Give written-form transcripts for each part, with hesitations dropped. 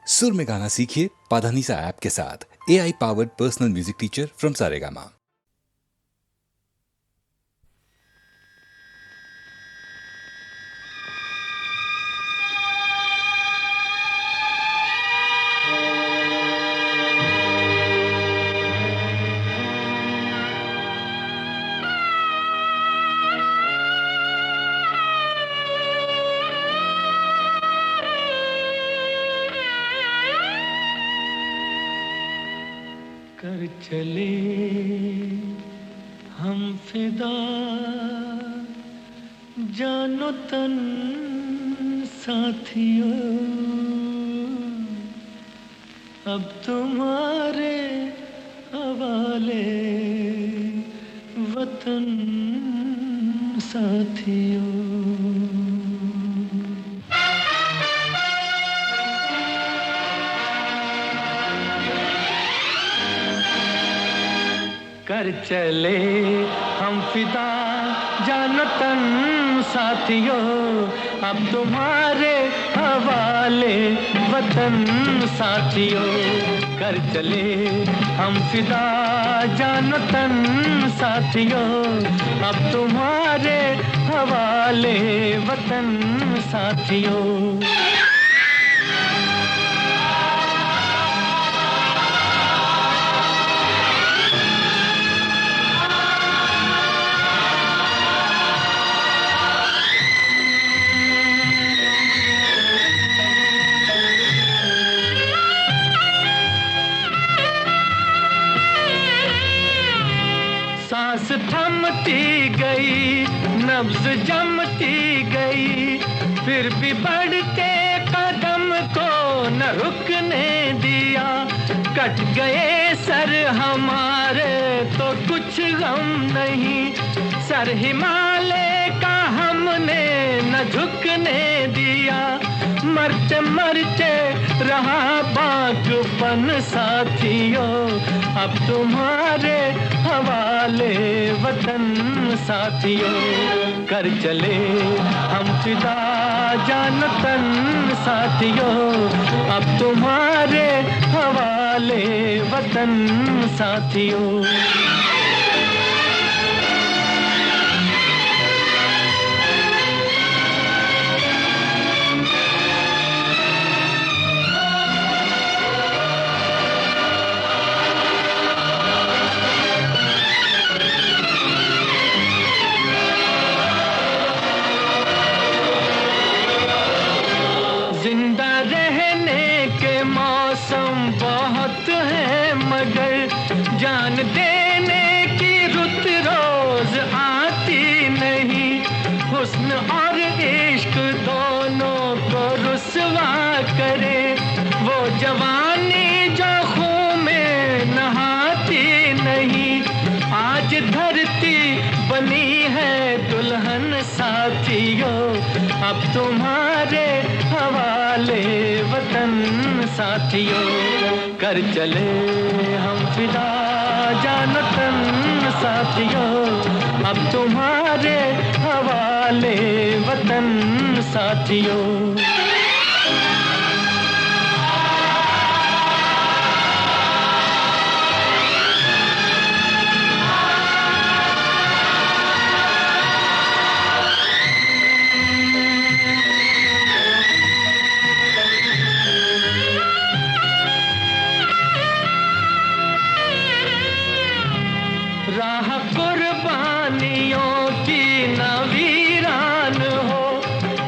सुर में गाना सीखिए पाधानीसा ऐप के साथ। AI powered personal music teacher from Saregama. कर चले हम फिदा जानो तन साथियों, अब तुम्हारे हवाले वतन साथियों। कर चले हम फिदा जानो तन साथियों, अब तुम्हारे हवाले वतन साथियों। कर चले हम फिदा जानो तन साथियों, अब तुम्हारे हवाले वतन साथियों। सांस थमती गई, नब्ज जमती गई, फिर भी बढ़ते कदम को न रुकने दिया। कट गए सर हमारे तो कुछ गम नहीं, सर हिमालय का हमने न झुकने दिया। मरते मरते रहा बागपन साथियों, अब तुम्हारे हवाले वतन साथियों। कर चले हम फिदा जानो तन साथियों, अब तुम्हारे हवाले वतन साथियों। जिंदा रहने के मौसम बहुत है, मगर जान देने की रुत रोज आती नहीं। हुस्न और इश्क दोनों को रुसवा करे, वो जवानी जो खून में नहाती नहीं। आज धरती बनी है दुल्हन साथियों, अब तुम्हारे हवाले वतन साथियों। कर चले हम फिदा जानो तन साथियों, अब तुम्हारे हवाले वतन साथियों। राह कुर्बानियों की न वीरान हो,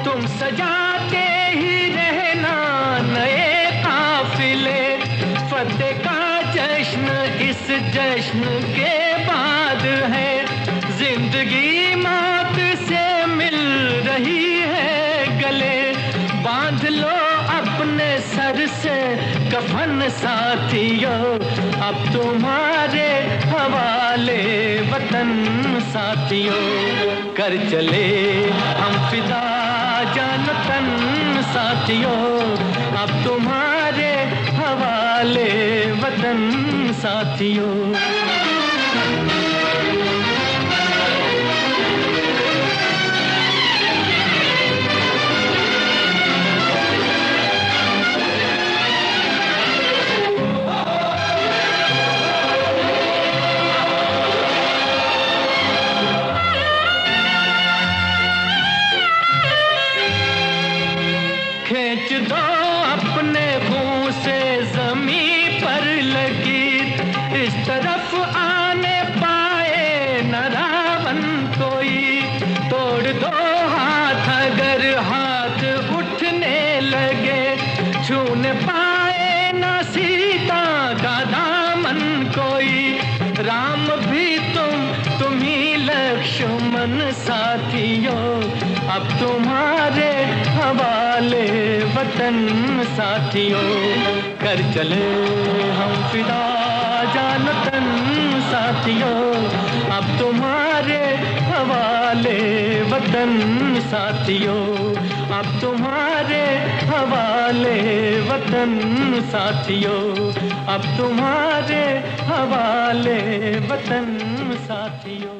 तुम सजाते ही रहना नए काफिले। फतेह का जश्न इस जश्न के बाद है, जिंदगी मौत से मिल रही है गले। बांध लो अपने सर से कफन साथियों, अब तुम्हारे हवाले वतन साथियों। कर चले हम फिदा जानो तन साथियों, अब तुम्हारे हवाले वतन साथियों। छूने पाए ना सीता का दामन कोई, राम भी तुम ही लक्ष्मण साथियों, अब तुम्हारे हवाले वतन साथियों, कर चले हम फिदा जान तन साथियों, अब तुम्हारे हवाले वतन साथियों, अब तुम्हारे हवाले वतन साथियों, अब तुम्हारे हवाले वतन साथियों।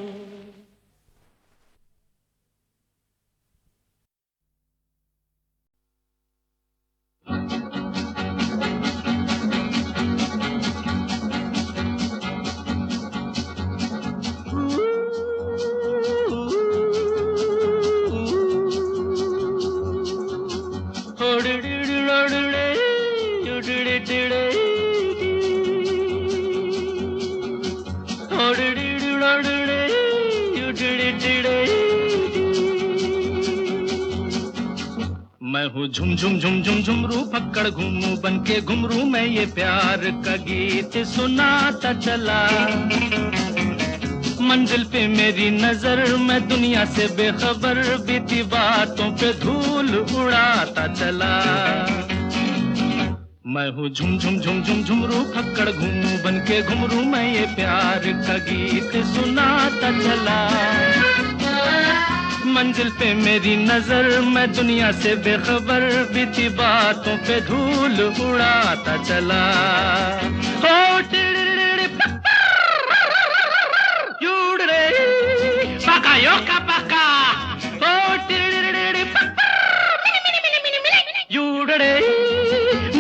मैं हूँ झुम झुम झुम झुम झुमरू पकड़ घूमू बन के घुमरू, मैं ये प्यार का गीत सुनाता चला, मंजिल पे मेरी नजर मैं दुनिया से बेखबर, बीती बातों पे धूल उड़ाता चला। मैं हूँ झुम झुम झुम झुम झुमरू पकड़ घूमू बन के घुमरू, मैं ये प्यार का गीत सुनाता चला, मंजिल पे मेरी नजर मैं दुनिया से बेखबर, बीती बातों पे धूल उड़ाता चला। हो यूडरे पका यो का पका, हो यूडरे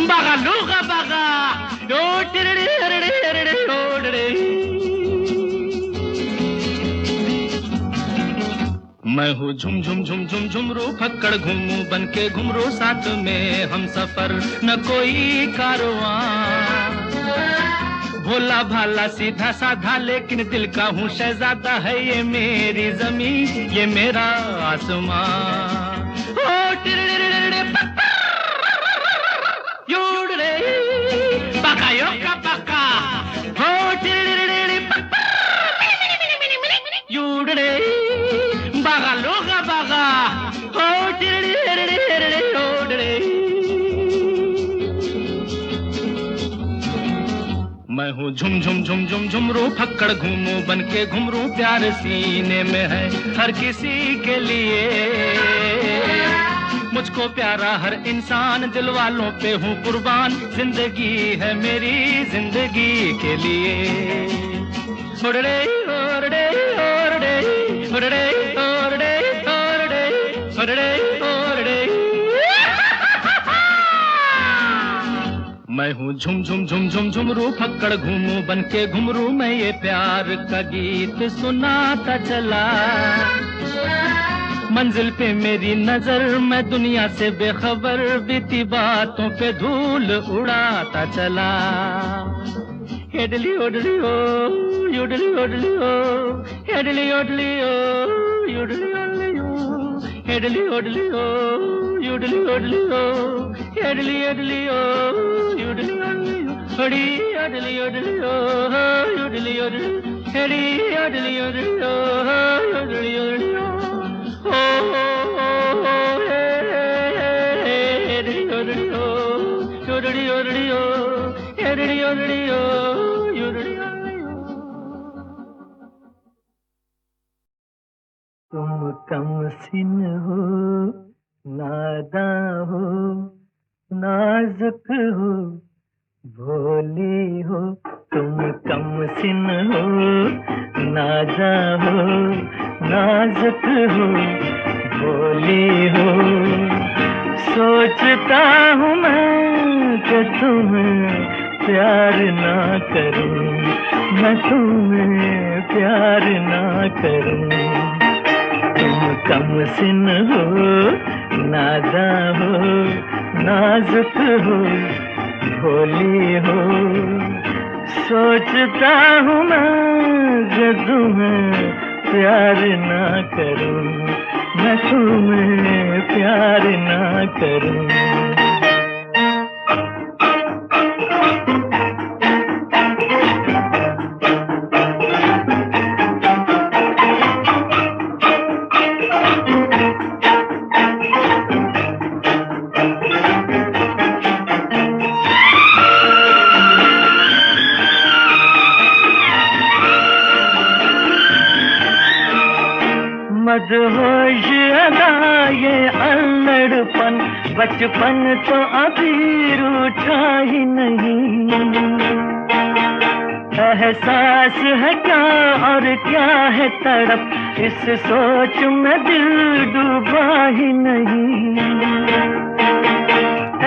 बगा लूगा बगा, यो मैं हूँ झुम झुम झुम झुम झुमरू फक्कड़ घूमू बन के घुमरू, साथ में हम सफर न कोई कारवां, भोला भाला सीधा साधा लेकिन दिल का हूँ शहजादा, है ये मेरी जमीन ये मेरा आसमां। ओ टिरडिरडिरडिर यूडरे पका यो का पका, हो टिरडिरडिर यूडरे बागा लोगा बागा, हो टिरडिरडिर यूडरे। मैं हूँ झुम झुम झुम झुम झुमरू फक्कड़ घूमू बन के घुमरू, प्यार सीने में है हर किसी के लिए, मुझको प्यारा हर इंसान दिल वालों पे हूँ कुर्बान, जिंदगी है मेरी जिंदगी के लिए। ओरडे ओरडे ओरडे ओरडे ओरडे ओरडे ओरडे ओरडे। मैं हूँ झुम झुम झुम झुम झुमरू फक्कड़ घूमू बन के घुमरू, मैं ये प्यार का गीत सुनाता चला, मंजिल पे मेरी नजर मैं दुनिया से बेखबर, बीती बातों पे धूल उड़ाता चला। हेडली ओडली ओ यूडली ओडली ओ, हेडली ओडली ओ यूडली ओडली ओ, हेडली ओडली ओ यूडली ओडली ओ, हेडली ओडली ओ यूडली ओडली ओ, हड़ी ओडली ओडली ओ यूडली ओडली, हेडी ओडली ओडली ओ यूडली ओडली ओ, ओ हेडली ओडली ओ यूडली ओडली ओ, हेडली ओडली ओ यूडली ओडली ओ। तुम कम सिन हो नादां हो नाजुक हो भोली हो, तुम कम सिन हो नादां हो नाजुक हो भोली हो, सोचता हूँ मैं कि तुम्हें प्यार ना करूं, मैं तुम्हें प्यार ना करूं। तुम कम सिन हो नादां हो नाजुक हो भोली हो, सोचता हूँ मैं कि तुम्हें प्यार ना करूं, मैं तुम्हें प्यार ना करूं। याद होश अदा ये अल्लड़पन, बचपन तो अभी रूठा ही नहीं। एहसास है क्या और क्या है तड़प, इस सोच में दिल डूबा ही नहीं।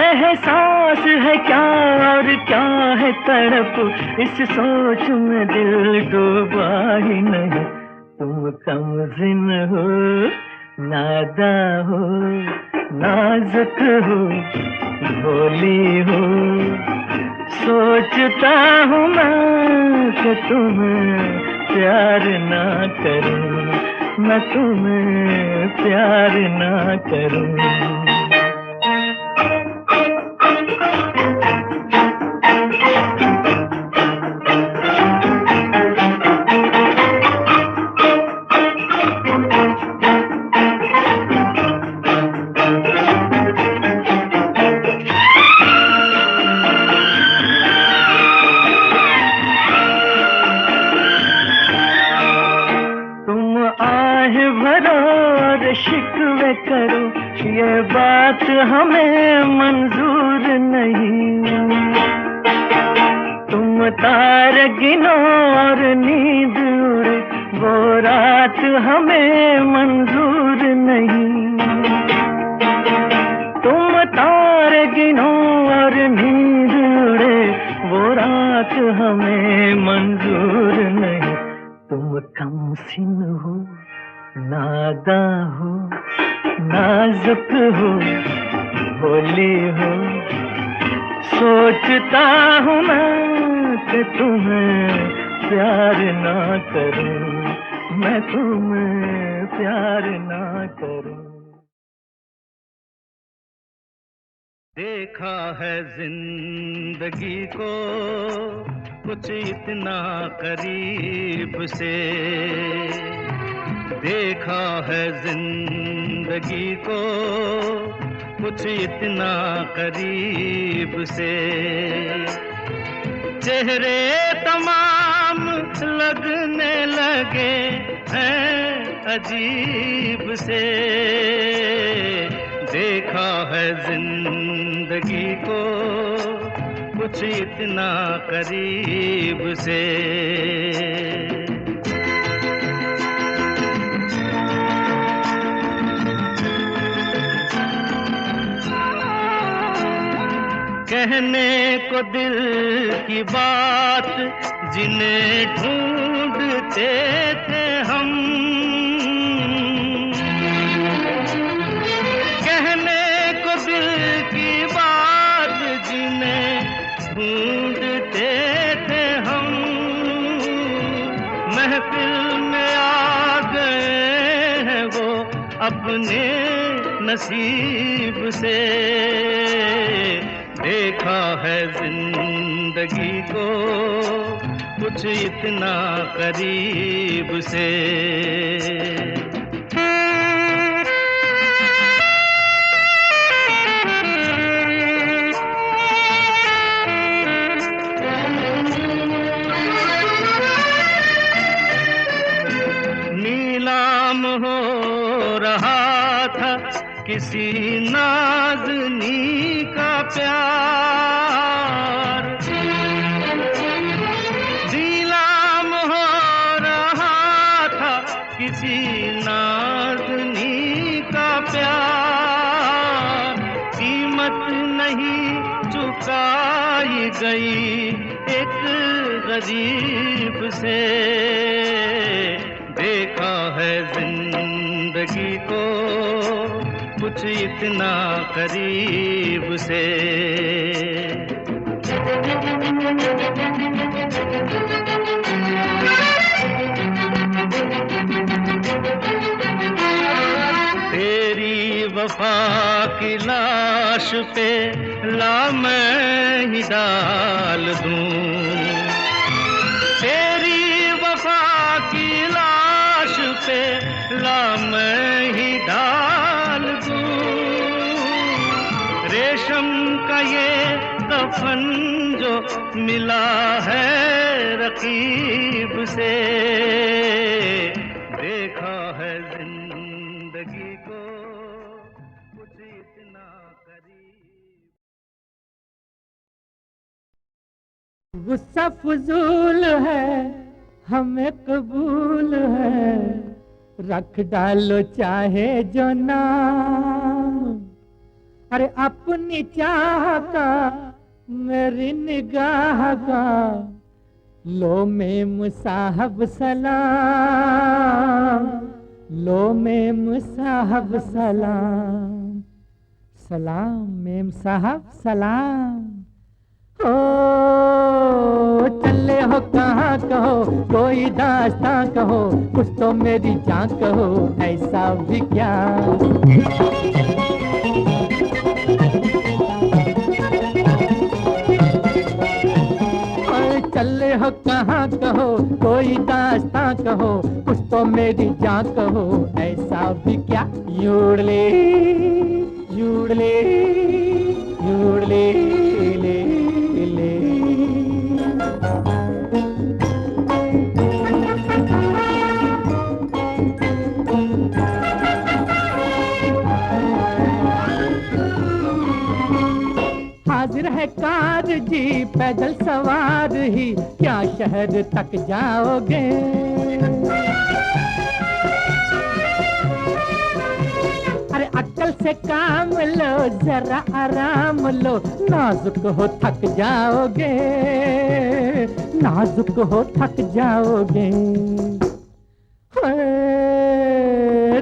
एहसास है क्या और क्या है तड़प, इस सोच में दिल डूबा ही नहीं। तुम कमज़िन हो, नादा हो, नाजुक हो, भोली हो। सोचता हूँ मैं कि तुम्हें प्यार ना करूँ, मैं तुम्हें प्यार ना करूँ। शिकवे करो ये बात हमें मंजूर नहीं। तुम तारे गिनो और नींद उड़े, वो रात हमें मंजूर नहीं। तुम तारे गिनो और नींद उड़े, वो रात हमें मंजूर नहीं। तुम कमसिन हो, नादा हो, नाजुक हो, भोली हो। सोचता हूँ मैं कि तुम्हें प्यार ना करूँ, मैं तुम्हें प्यार ना करूँ। देखा है जिंदगी को कुछ इतना करीब से, देखा है जिंदगी को कुछ इतना करीब से। चेहरे तमाम लगने लगे हैं अजीब से, देखा है जिंदगी को कुछ इतना करीब से। कहने को दिल की बात जिन्हें ढूंढते थे हम, कहने को दिल की बात जिन्हें ढूंढते थे हम, महफिल में आ गए हैं वो अपने नसीब से। देखा है जिंदगी को कुछ इतना करीब से। नीलाम हो रहा था किसी नाज़नी का प्यार, नीलाम हो रहा था किसी नाज़नी का प्यार। कीमत नहीं चुकाई गई एक गरीब से। देखा है जिंदगी को कुछ इतना करीब से। तेरी वफा की लाश पे ला मैं ही डाल दूं, तेरी वफा की लाश पे ला मैं ही डाल दूं। रेशम का ये कफन जो मिला है रकीब से, देखा है जिंदगी गुस्सा फजूल है हमें कबूल है, रख डालो चाहे जो नाम। अरे अपनी चाह का मेरी निगाह का लो मेम साहब सलाम, लो मेम साहब सलाम, सलाम मेम साहब सलाम। ओ चले हो कहाँ कहो, कोई दास्तां कहो, कुछ तो मेरी जान कहो, ऐसा भी क्या। चले हो कहाँ कहो, कोई दास्तां कहो, कुछ तो मेरी जान कहो, ऐसा भी क्या। यूड़ले यूड़ले यूड़ले ले ले। हाजिर है कार जी पैदल सवार ही, क्या शहर तक जाओगे। अरे अक्ल से काम लो जरा आराम लो, नाजुक हो थक जाओगे, नाजुक हो थक जाओगे।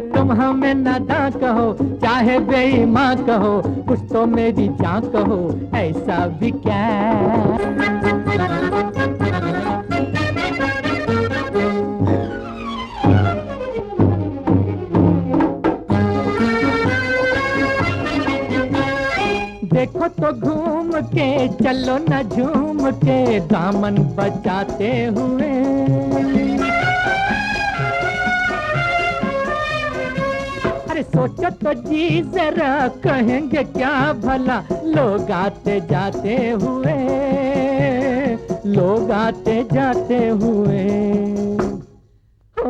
तुम हमें नादां कहो चाहे बेईमान कहो, कुछ तो मेरी जान कहो, ऐसा भी क्या। देखो तो घूम के चलो न झूम के, दामन बचाते हुए। सोचो तो जी जरा कहेंगे क्या भला, लोग आते जाते हुए, लोग आते जाते हुए। ओ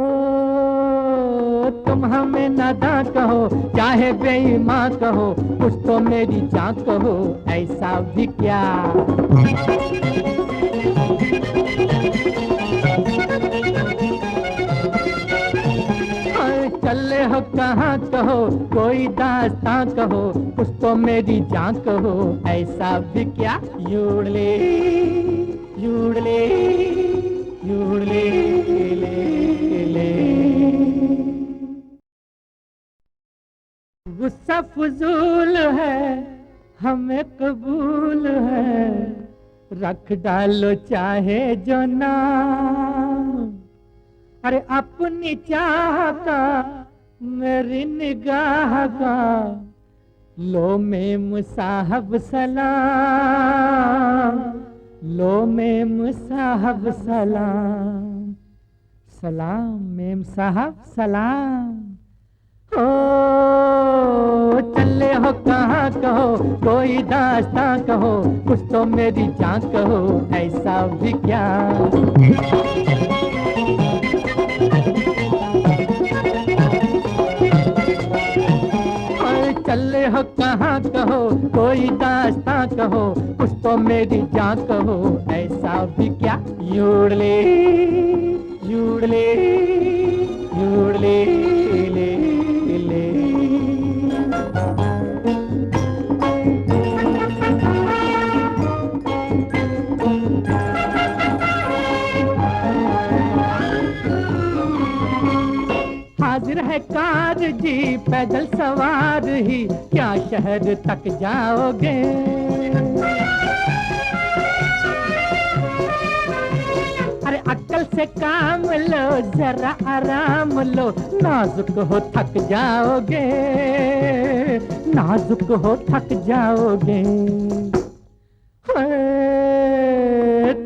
तुम हमें नादां कहो चाहे बेईमान कहो, कुछ तो मेरी जान कहो, ऐसा भी क्या। चले हो कहाँ कहो, कोई दास्तां कहो, कुछ तो मेरी जान कहो, ऐसा भी क्या। यूड़ले यूड़ले यूड़ले ले ले। गुस्सा फजूल है हमें कबूल है, रख डालो चाहे जो नाम। अरे अपनी चाह का मेरी निगाह का लो मेम साहब सलाम, लो मेम साहब सलाम, सलाम मेम साहब सलाम। ओ चले हो कहाँ कहो, कोई दास्तां कहो, कुछ तो मेरी जान कहो, ऐसा भी क्या। चले हो कहाँ कहो, कोई दास्तां कहो, कुछ तो मेरी जान कहो, ऐसा भी क्या। यूड़ले यूड़ले यूड़ले ले ले। हाजिर है कार जी पैदल सवार ही, क्या शहर तक जाओगे। अरे अक्ल से काम लो जरा आराम लो, नाजुक हो थक जाओगे, नाजुक हो थक जाओगे।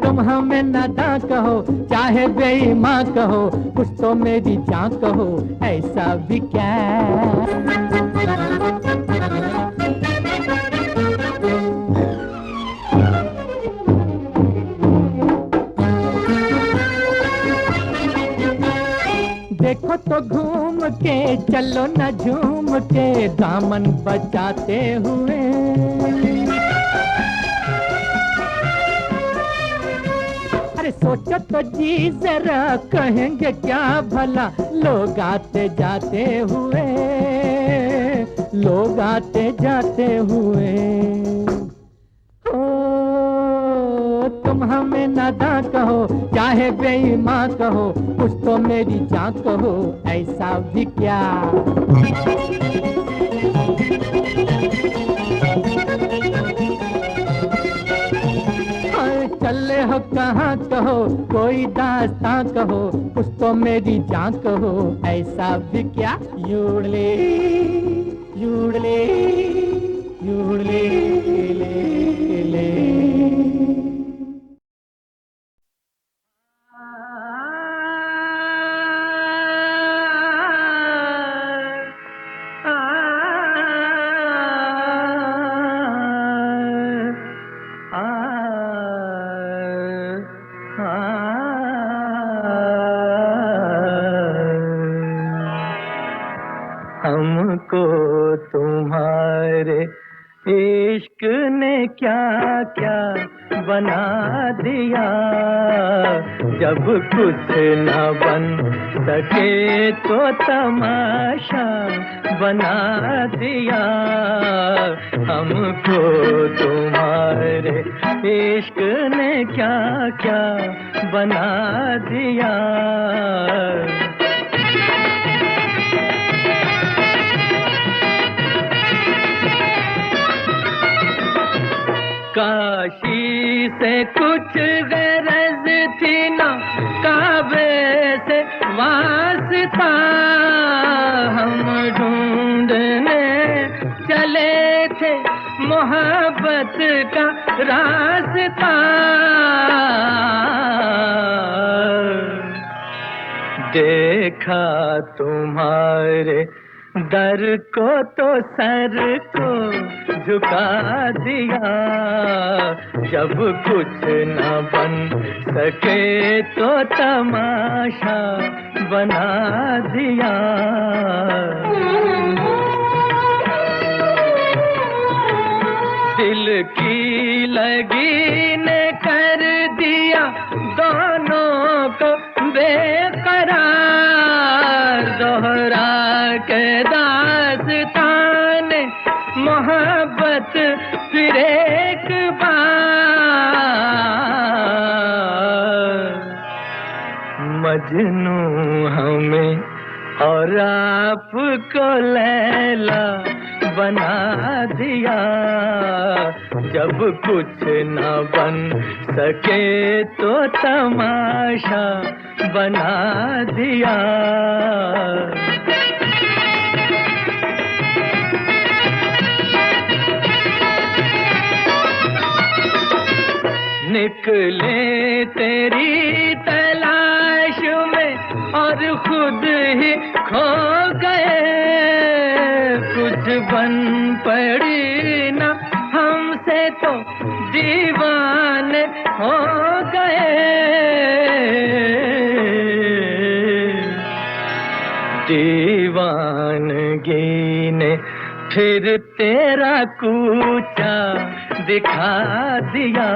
तुम हमें नादां कहो चाहे बेईमान कहो, कुछ तो मेरी जान कहो, ऐसा भी क्या। देखो तो घूम के चलो न झूम के, दामन बचाते हुए। अरे सोचो तो जी जरा कहेंगे क्या भला लोग आते जाते हुए, लोग आते जाते हुए। ओ तुम हमें नादां कहो चाहे बेईमान कहो, कुछ तो मेरी जान कहो, ऐसा भी क्या। चले हो कहाँ कहो, कोई दास्तां कहो, कुछ तो मेरी जान कहो, ऐसा भी क्या। यूड़ले यूड़ले यूड़ले ले ले। हमको तुम्हारे इश्क ने क्या क्या बना दिया, जब कुछ न बन सके तो तमाशा बना दिया। हमको तुम्हारे इश्क ने क्या क्या बना दिया। काशी से कुछ गरज थी ना, काबे से वास्ता हम ढूंढने चले थे मोहब्बत का रास्ता। देखा तुम्हारे दर को तो सर को झुका दिया, जब कुछ न बन सके तो तमाशा बना दिया। दिल की लगी ने कर दिया दोनों को बेकरार, दोहरा के दास्तान मोहब्बत फिर एक बार। मजनू हमें और आपको लैला बना दिया, जब कुछ न बन सके तो तमाशा बना दिया। निकले तेरी तलाश में और खुद ही खो गए, कुछ बन पड़ी ना हमसे तो दीवाने हो गए। दीवानगी ने फिर तेरा कूचा दिखा दिया,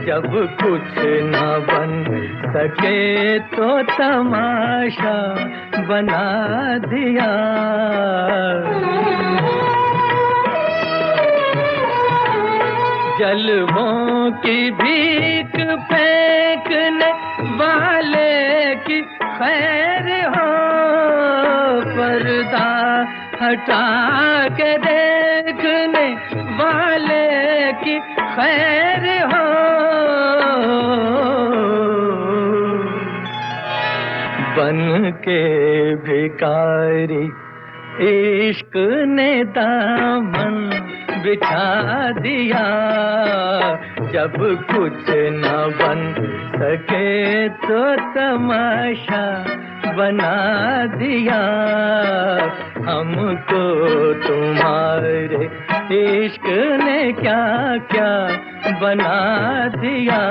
जब कुछ न बन सके तो तमाशा बना दिया। जलवों की भीख फेंकने वाले की खैर हो, पर्दा हटा के देखने वाले की खैर हो। बन के भिखारी इश्क ने दामन बिछा दिया, जब कुछ न बन सके तो तमाशा बना दिया। हमको तुम्हारे इश्क ने क्या क्या बना दिया।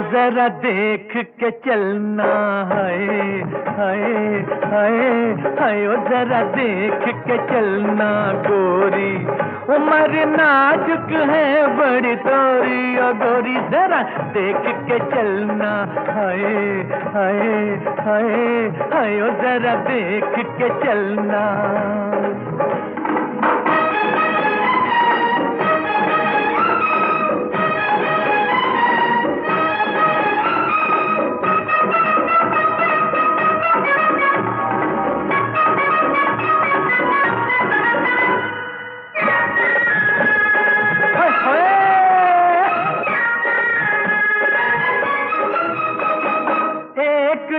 जरा देख के चलना है, हाय हाय हाय ओ जरा देख के चलना गोरी, उम्र नाजुक है बड़ी तोरी, ओ गोरी जरा देख के चलना, हाय हाय हाय हाय ओ जरा देख के चलना।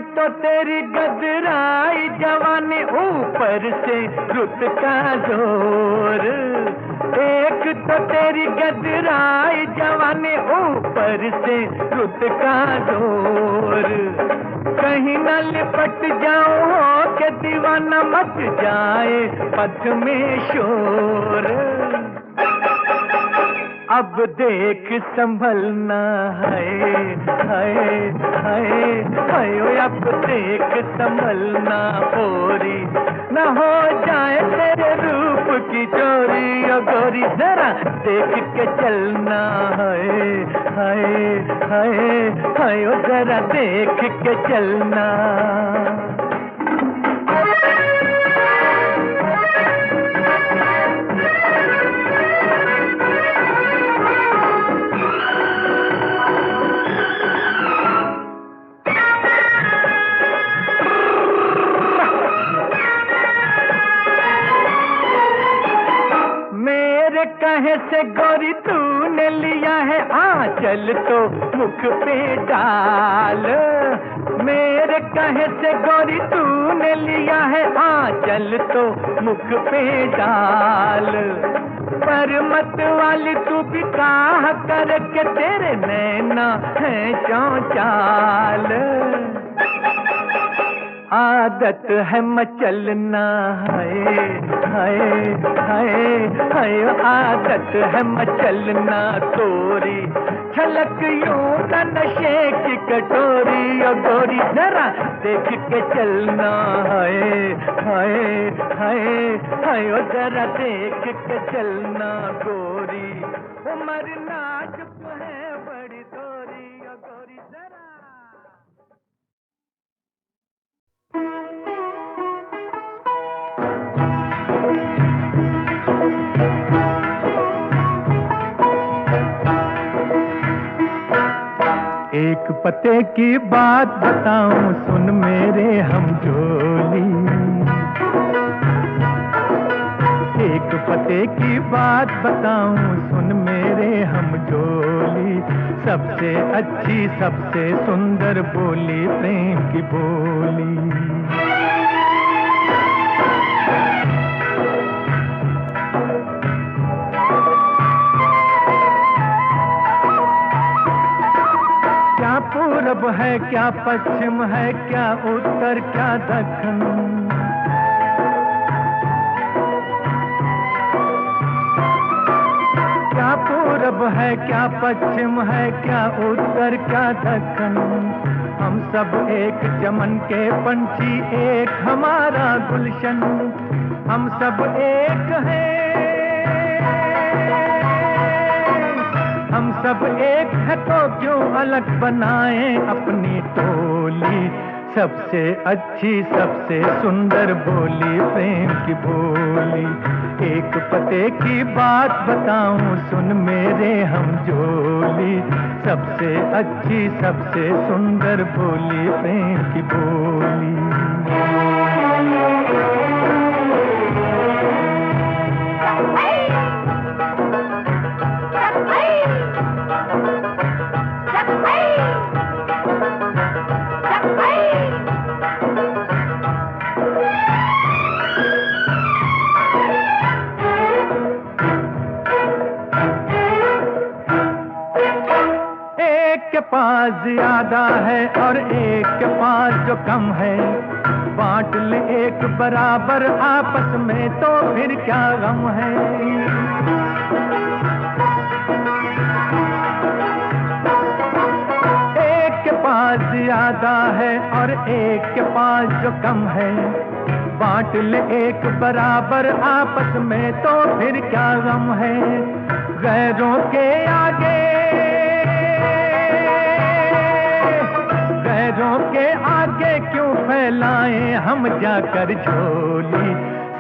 तो तेरी गदराई जवानी ऊपर से रुत का जोर, एक तो तेरी गदराई जवानी ऊपर से रुत का जोर, कहीं न लिपट जाओ के दीवाना मच जाए पथ में शोर। अब देख संभलना है, हाय हाय हाय अब देख संभलना गोरी, न हो जाए तेरे रूप की चोरी, ओ गोरी जरा देख के चलना है, हाय हाय हाय ओ जरा देख के चलना। कहे से गोरी तूने लिया है आंचल तो मुख पे डाल, मेरे कहे से गोरी तूने लिया है आंचल तो मुख पे डाल, पर मत वाली तू भी काह करके तेरे नैना है चौचाल, आदत है मचलना है, हाय हाय हाय आदत है मचलना तोरी, छलक यूं न नशे की कटोरी, ओ गोरी जरा देख के चलना है, हाय हाय हाय ओ जरा देख के चलना गोरी, उम्र नाजुक है बड़ी तोरी, ओ गोरी जरा। एक पते की बात बताऊं सुन मेरे हमजोली, एक पते की बात बताऊं सुन मेरे हमजोली, सबसे अच्छी सबसे सुंदर बोली प्रेम की बोली। क्या पूरब है क्या पश्चिम है क्या उत्तर क्या दक्षिण, क्या पूरब है क्या पश्चिम है क्या उत्तर क्या दक्षिण, हम सब एक चमन के पंछी एक हमारा गुलशन, हम सब एक हैं, हम सब एक है तो क्यों अलग बनाएं अपनी टोली, सबसे अच्छी सबसे सुंदर बोली प्रेम की बोली। एक पते की बात बताऊं सुन मेरे हमजोली, सबसे अच्छी सबसे सुंदर बोली प्रेम की बोली। के पास ज्यादा है और एक के पास जो कम है, बांट ले एक बराबर आपस में तो फिर क्या गम है। ज्यादा है और एक के पास जो कम है, बांट ले एक बराबर आपस में तो फिर क्या गम है। गैरों के आगे, गैरों के आगे क्यों फैलाएं हम जाकर झोली।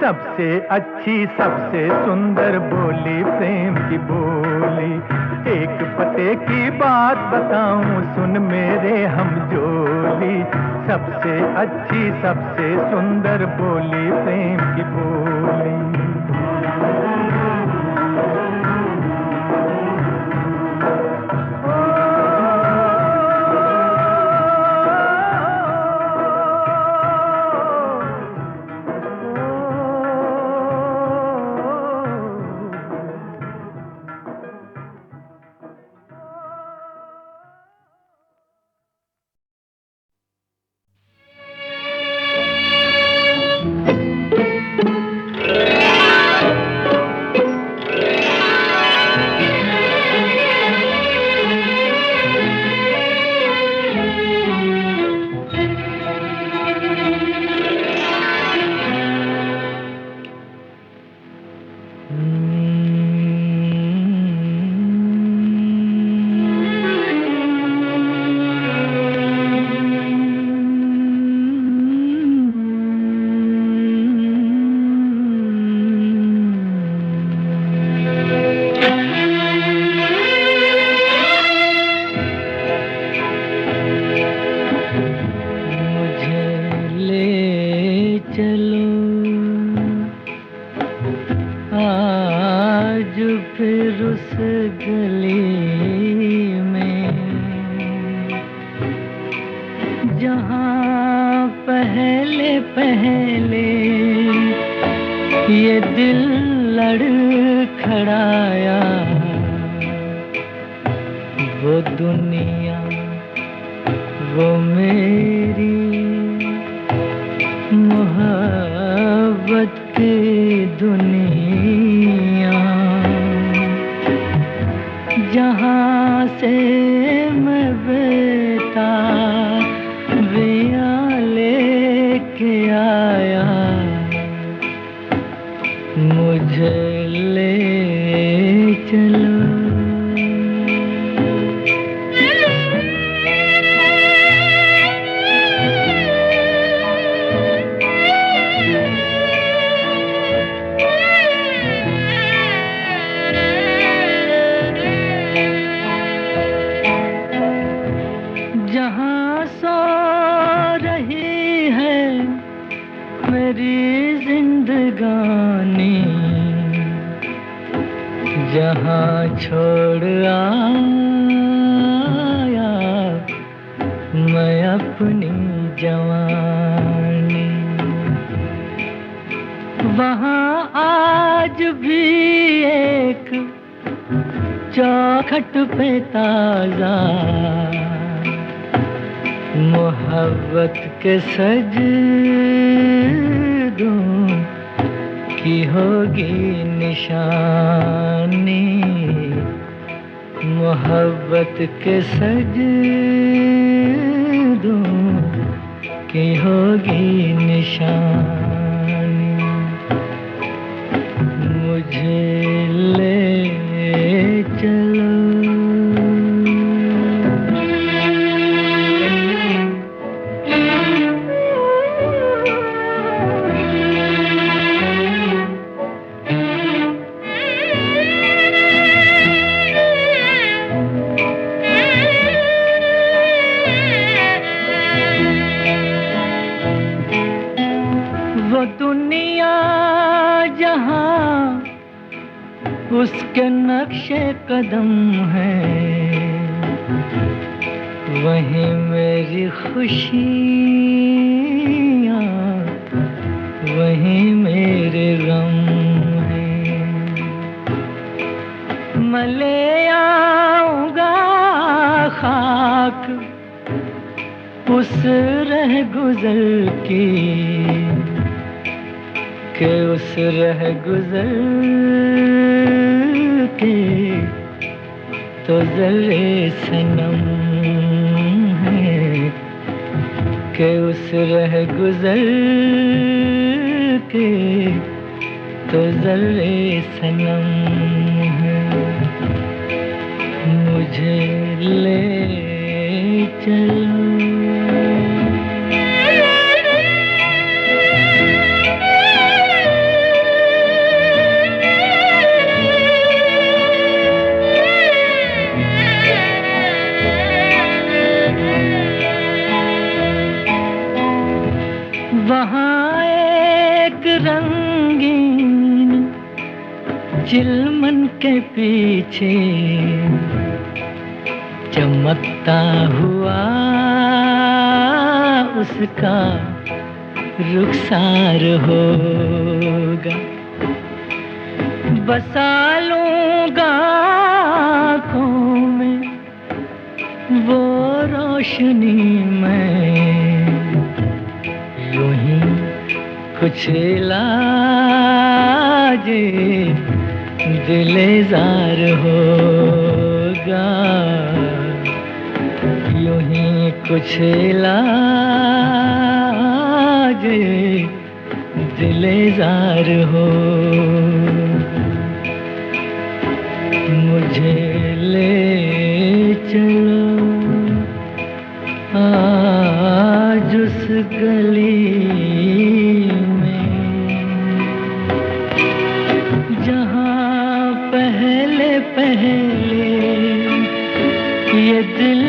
सबसे अच्छी सबसे सुंदर बोली प्रेम की बोली। एक पते की बात बताऊं सुन मेरे हम जोली। सबसे अच्छी सबसे सुंदर बोली प्रेम की बोली। उसके नक्शे कदम है, वहीं मेरी खुशियाँ, वहीं मेरे गम हैं। मैं ले आऊँगा खाक उस रह गुजर की, के उस रह गुजर के तो जर्रे सनम है, के उस रह गुजर के तो जर्रे सनम है, मुझे ले चलो। वहाँ एक रंगीन चिलमन के पीछे चमकता हुआ उसका रुखसार होगा। बसा लूंगा आँखों में वो रोशनी में, यूं ही कुछ इलाजे दिलेजार होगा, यूं ही कुछ इलाजे दिलेजार हो। मुझे ले चलो आज उस गली में जहाँ पहले पहले ये दिल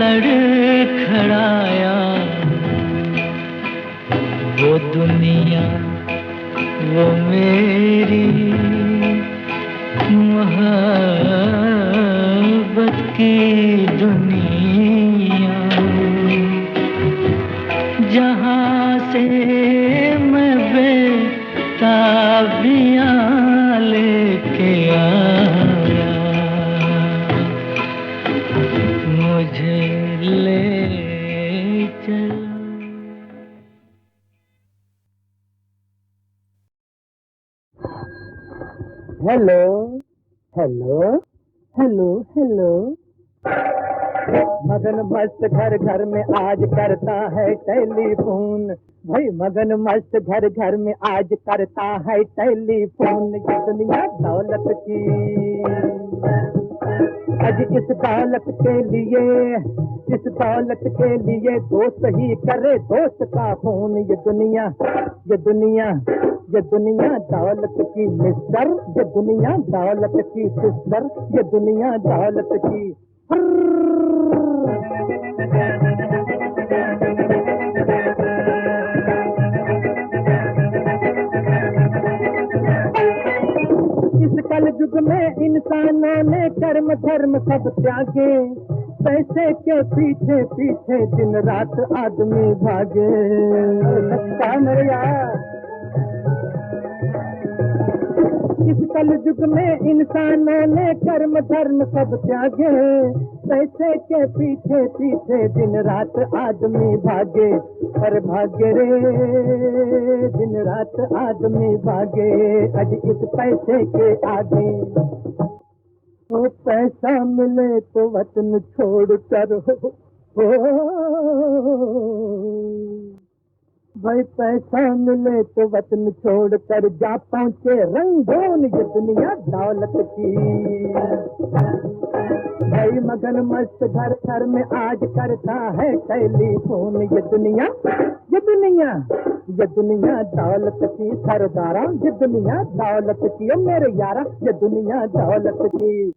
लड़खड़ाया। वो दुनिया वो मेरी मोहब्बत की दुनिया, जहाँ से मैं बेताबियाँ लेके आया। मुझे ले चलो। Hello hello hello hello. मगन मस्त घर घर में आज करता है टेलीफोन, भाई मगन मस्त घर घर में आज करता है टेलीफोन। ये दुनिया दौलत की, आज इस दौलत के लिए, इस दौलत के लिए दोस्त ही करे दोस्त का फोन। ये दुनिया ये दुनिया ये दुनिया दौलत की मिस्टर, ये दुनिया दौलत की सिस्टर, ये दुनिया दौलत की। इस कल युग में इंसानों ने कर्म धर्म सब त्यागे, पैसे के पीछे पीछे दिन रात आदमी भागे। मेरे यार इस कल युग में इंसानों ने कर्म धर्म सब त्यागे, पैसे के पीछे पीछे दिन रात आदमी भागे। पर भागे रे दिन रात आदमी भागे, आज इस पैसे के आगे। वो पैसा मिले तो वतन छोड़ कर हो, भाई पैसा मिले तो वतन छोड़ कर जा पहुंचे रंगून। ये दुनिया दौलत की, भाई मगन मस्त घर घर में आज करता है टेलीफोन। ये दुनिया ये दुनिया ये दुनिया दौलत की सरदारा, ये दुनिया दौलत की मेरे यारा, ये दुनिया दौलत की।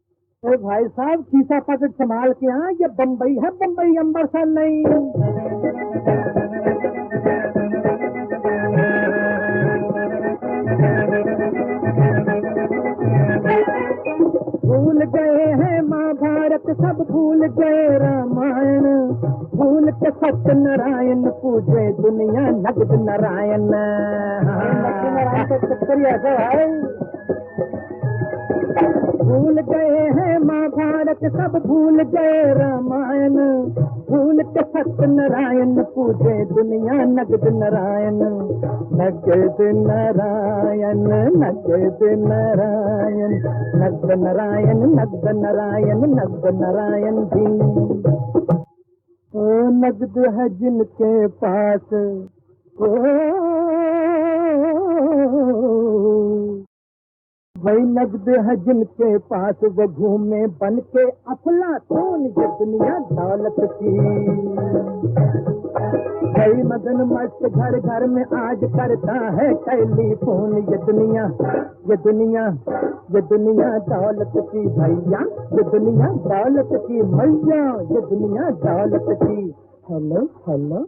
तो भाई साहब खीसा पकड़ संभाल के, हाँ ये बम्बई है, बम्बई अम्बरसर नहीं। भूल गए हैं महाभारत सब, भूल गए रामायण, भूल के सत्य नारायण पूजे दुनिया नगद नारायण। भूल गए हैं महाभारत सब, भूल गए रामायण, भूल के सत्य नारायण पूजे दुनिया नगद नारायण। नगद नारायण नगद नारायण, नगद नारायण नगद नारायण, नगद नारायण जी। ओ नगद है जिनके पास, ओ वही नगद है जिनके पास, वो घूमे बन के अफलातून, ये दुनिया दौलत की। कई मगन मस्त घर घर में आज करता है टेलीफोन, ये दुनिया ये दुनिया ये दुनिया दौलत की भैया, ये दुनिया दौलत की मैया, ये दुनिया दौलत की। Hello hello